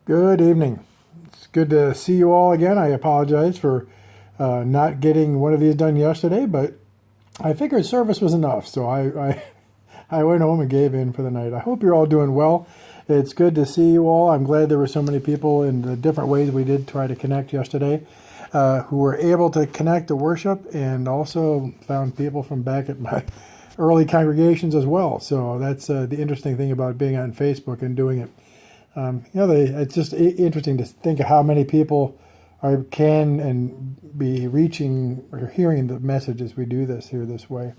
Good evening. It's good to see you all again. I apologize for not getting one of these done yesterday, but I figured service was enough, so I went home and gave in for the night. I hope you're all doing well. It's good to see you all. I'm glad there were so many people in the different ways we did try to connect yesterday who were able to connect to worship, and also found people from back at my early congregations as well. So that's the interesting thing about being on Facebook and doing it. It's just interesting to think of how many people can and be reaching or hearing the message as we do this here this way.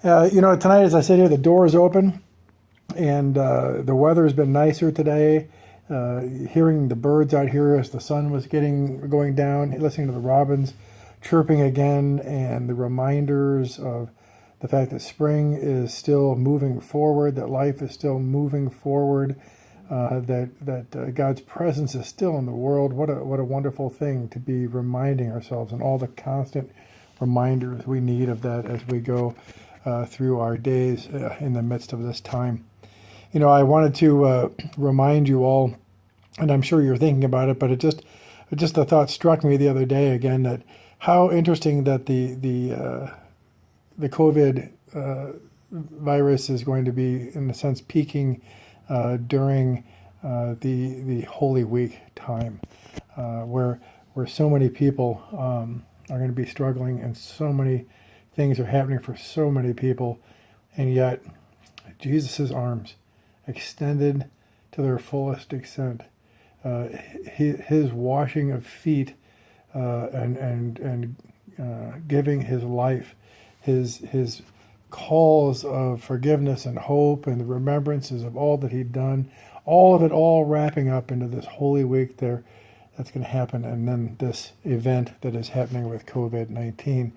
Tonight as I sit here, the door is open, and the weather has been nicer today. Hearing the birds out here as the sun was going down, listening to the robins chirping again, and the reminders of the fact that spring is still moving forward, that life is still moving forward. That God's presence is still in the world. What a wonderful thing to be reminding ourselves, and all the constant reminders we need of that as we go through our days in the midst of this time. I wanted to remind you all, and I'm sure you're thinking about it, but it just the thought struck me the other day again, that how interesting that the COVID virus is going to be, in a sense, peaking during the Holy Week time, where so many people are going to be struggling, and so many things are happening for so many people, and yet Jesus' arms extended to their fullest extent, his washing of feet, and giving his life, his calls of forgiveness and hope, and the remembrances of all that he'd done, all of it all wrapping up into this Holy Week there that's going to happen, and then this event that is happening with COVID-19.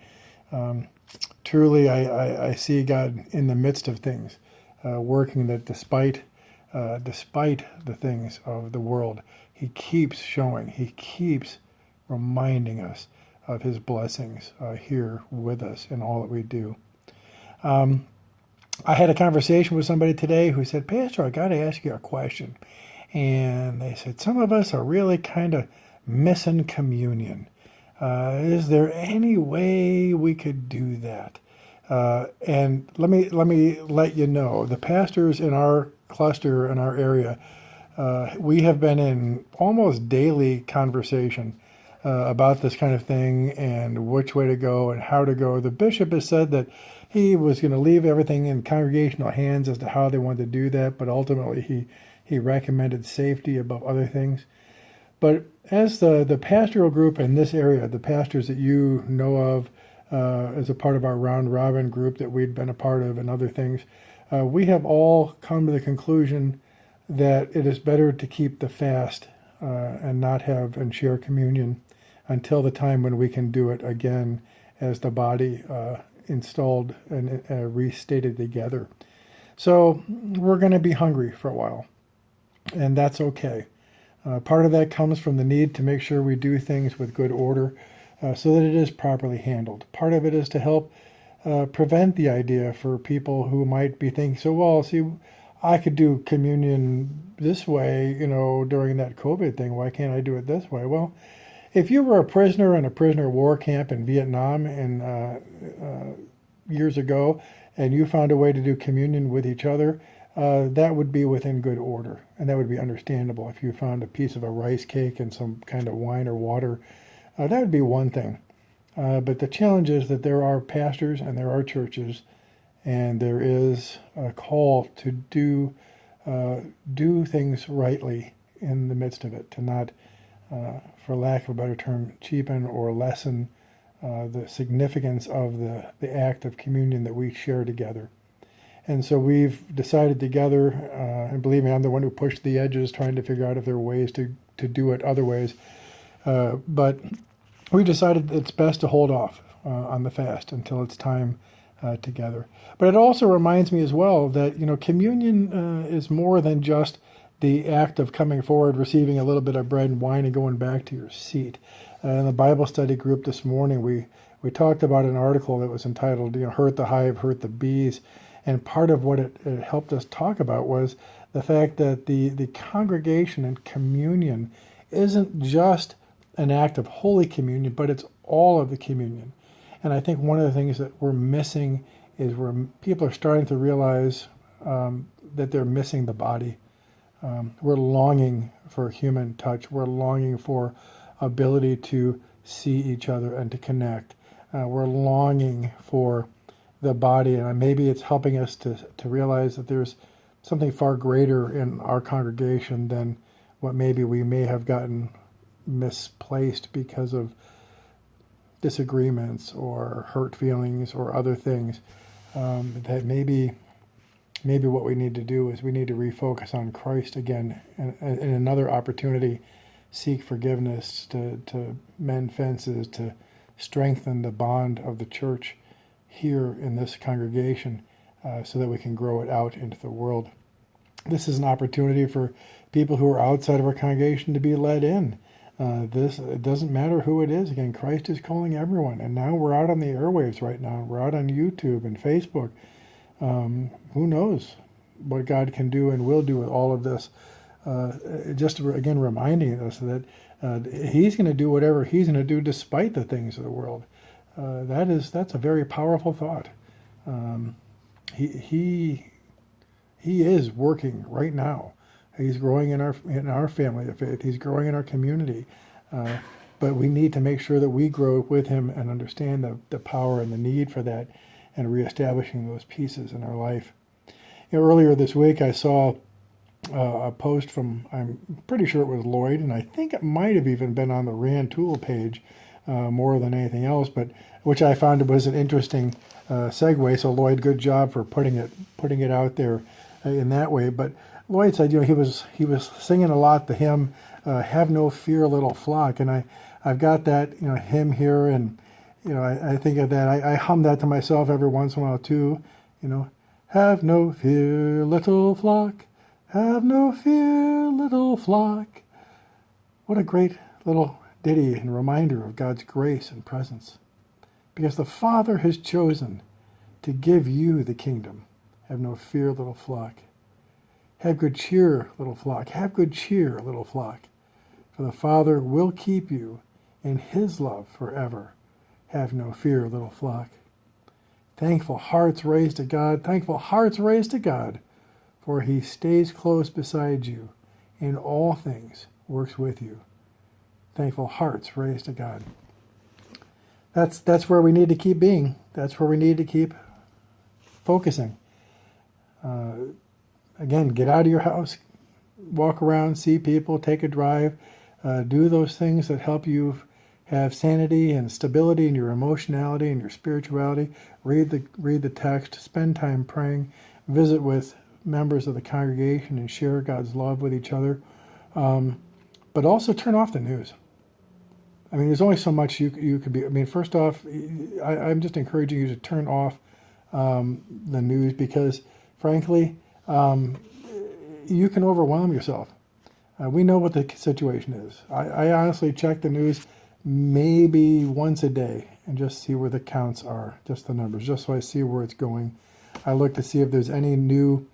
Truly, I see God in the midst of things, working that despite the things of the world, he keeps showing, he keeps reminding us of his blessings here with us in all that we do. I had a conversation with somebody today who said, "Pastor, I got to ask you a question." And they said, some of us are really kind of missing communion. Is there any way we could do that? And let me let you know, the pastors in our cluster, in our area, we have been in almost daily conversation about this kind of thing, and which way to go and how to go. The bishop has said that he was going to leave everything in congregational hands as to how they wanted to do that, but ultimately he recommended safety above other things. But as the pastoral group in this area, the pastors that you know of as a part of our round robin group that we'd been a part of and other things, we have all come to the conclusion that it is better to keep the fast and not have and share communion until the time when we can do it again as the body installed and restated together. So we're going to be hungry for a while, and that's okay. Part of that comes from the need to make sure we do things with good order so that it is properly handled. Part of it is to help prevent the idea for people who might be thinking, so, well, see, I could do communion this way, during that COVID thing. Why can't I do it this way? Well, if you were a prisoner in a prisoner of war camp in Vietnam years ago, and you found a way to do communion with each other, that would be within good order, and that would be understandable. If you found a piece of a rice cake and some kind of wine or water, that would be one thing. But the challenge is that there are pastors and there are churches, and there is a call to do things rightly in the midst of it, to not, for lack of a better term, cheapen or lessen the significance of the act of communion that we share together. And so we've decided together, and believe me, I'm the one who pushed the edges trying to figure out if there are ways to do it other ways. But we decided it's best to hold off on the fast until it's time together. But it also reminds me as well that, communion is more than just the act of coming forward, receiving a little bit of bread and wine, and going back to your seat. In the Bible study group this morning, we talked about an article that was entitled, Hurt the Hive, Hurt the Bees. And part of what it helped us talk about was The fact that the congregation and communion isn't just an act of Holy Communion, but it's all of the communion. And I think one of the things that we're missing is where people are starting to realize that they're missing the body. We're longing for human touch. We're longing for ability to see each other and to connect. We're longing for the body, and maybe it's helping us to realize that there's something far greater in our congregation than what maybe we may have gotten misplaced because of disagreements or hurt feelings or other things. That maybe what we need to do is we need to refocus on Christ again, and another opportunity, seek forgiveness, to mend fences, to strengthen the bond of the church here in this congregation, so that we can grow it out into the world. This is an opportunity for people who are outside of our congregation to be led in. It doesn't matter who it is. Again, Christ is calling everyone. And now we're out on the airwaves right now. We're out on YouTube and Facebook. Who knows what God can do and will do with all of this. Just again, reminding us that he's going to do whatever he's going to do despite the things of the world. That's a very powerful thought. He is working right now. He's growing in our family of faith. He's growing in our community. But we need to make sure that we grow with him and understand the power and the need for that, and reestablishing those pieces in our life. Earlier this week, I saw a post from, I'm pretty sure it was Lloyd, and I think it might have even been on the Rand Tool page more than anything else, but which I found it was an interesting segue. So Lloyd, good job for putting it out there in that way. But Lloyd said, he was singing a lot the hymn, "Have No Fear, Little Flock," and I've got that hymn here, and I think of that. I hum that to myself every once in a while too. Have no fear, little flock. Have no fear, little flock. What a great little ditty and reminder of God's grace and presence. Because the Father has chosen to give you the kingdom. Have no fear, little flock. Have good cheer, little flock. Have good cheer, little flock. For the Father will keep you in his love forever. Have no fear, little flock. Thankful hearts raised to God. Thankful hearts raised to God. For he stays close beside you. In all things works with you. Thankful hearts raised to God. That's where we need to keep being. That's where we need to keep focusing. Again, get out of your house, walk around, see people, take a drive, do those things that help you have sanity and stability in your emotionality and your spirituality. Read the text, spend time praying, visit with members of the congregation and share God's love with each other. But also turn off the news. There's only so much you could be. First off, I'm just encouraging you to turn off the news, because, frankly, you can overwhelm yourself. We know what the situation is. I honestly check the news maybe once a day and just see where the counts are, just the numbers, just so I see where it's going. I look to see if there's any new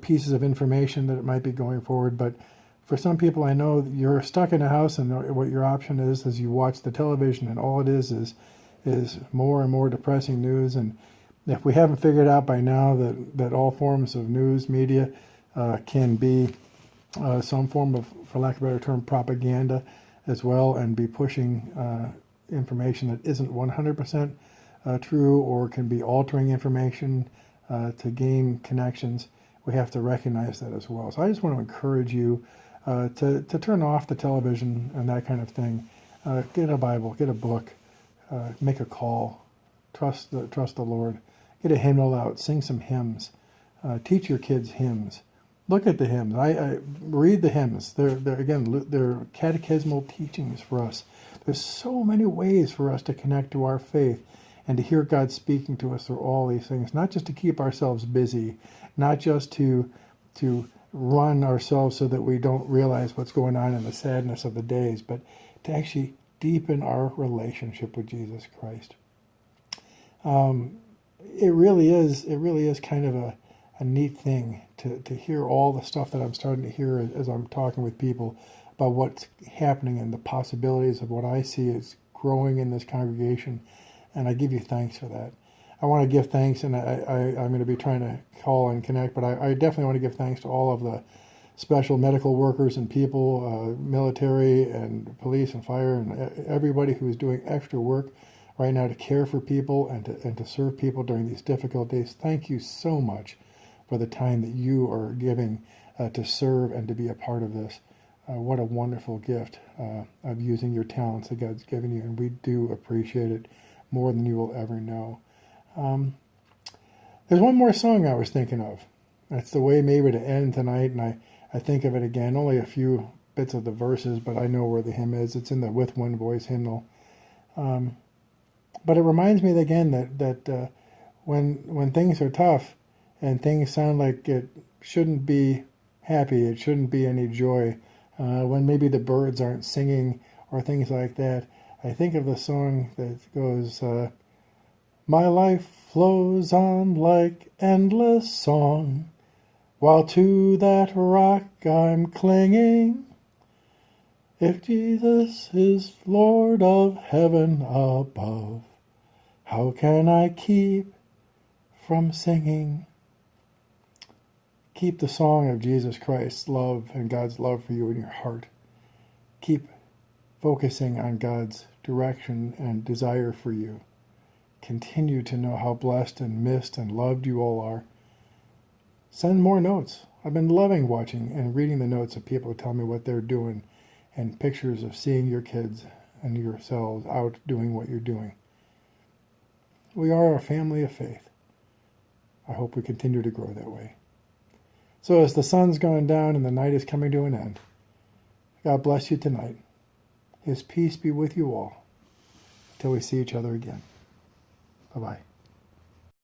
pieces of information that it might be going forward. But for some people, I know you're stuck in a house, and what your option is you watch the television, and all it is more and more depressing news. And if we haven't figured out by now that all forms of news media can be some form of, for lack of a better term, propaganda as well, and be pushing information that isn't 100% true, or can be altering information to gain connections, we have to recognize that as well. So I just want to encourage you to turn off the television and that kind of thing. Get a Bible, get a book, make a call, trust the Lord. Get a hymnal out, sing some hymns, teach your kids hymns. Look at the hymns. I read the hymns. They're catechismal teachings for us. There's so many ways for us to connect to our faith and to hear God speaking to us through all these things, not just to keep ourselves busy, not just to run ourselves so that we don't realize what's going on in the sadness of the days, but to actually deepen our relationship with Jesus Christ. It really is kind of a neat thing to hear all the stuff that I'm starting to hear as I'm talking with people about what's happening and the possibilities of what I see is growing in this congregation. And I give you thanks for that. I want to give thanks, and I'm going to be trying to call and connect, but I definitely want to give thanks to all of the special medical workers and people, military and police and fire, and everybody who's doing extra work right now to care for people and to serve people during these difficult days. Thank you so much for the time that you are giving to serve and to be a part of this. What a wonderful gift of using your talents that God's given you, and we do appreciate it more than you will ever know. There's one more song I was thinking of. That's the way maybe to end tonight, and I think of it again. Only a few bits of the verses, but I know where the hymn is. It's in the With One Voice hymnal. But it reminds me again that when things are tough and things sound like it shouldn't be happy, it shouldn't be any joy, when maybe the birds aren't singing or things like that, I think of the song that goes, my life flows on like endless song, while to that rock I'm clinging. If Jesus is Lord of heaven above, how can I keep from singing? Keep the song of Jesus Christ's love and God's love for you in your heart. Keep focusing on God's direction and desire for you. Continue to know how blessed and missed and loved you all are. Send more notes. I've been loving watching and reading the notes of people who tell me what they're doing and pictures of seeing your kids and yourselves out doing what you're doing. We are a family of faith. I hope we continue to grow that way. So as the sun's going down and the night is coming to an end, God bless you tonight. His peace be with you all until we see each other again. Bye-bye.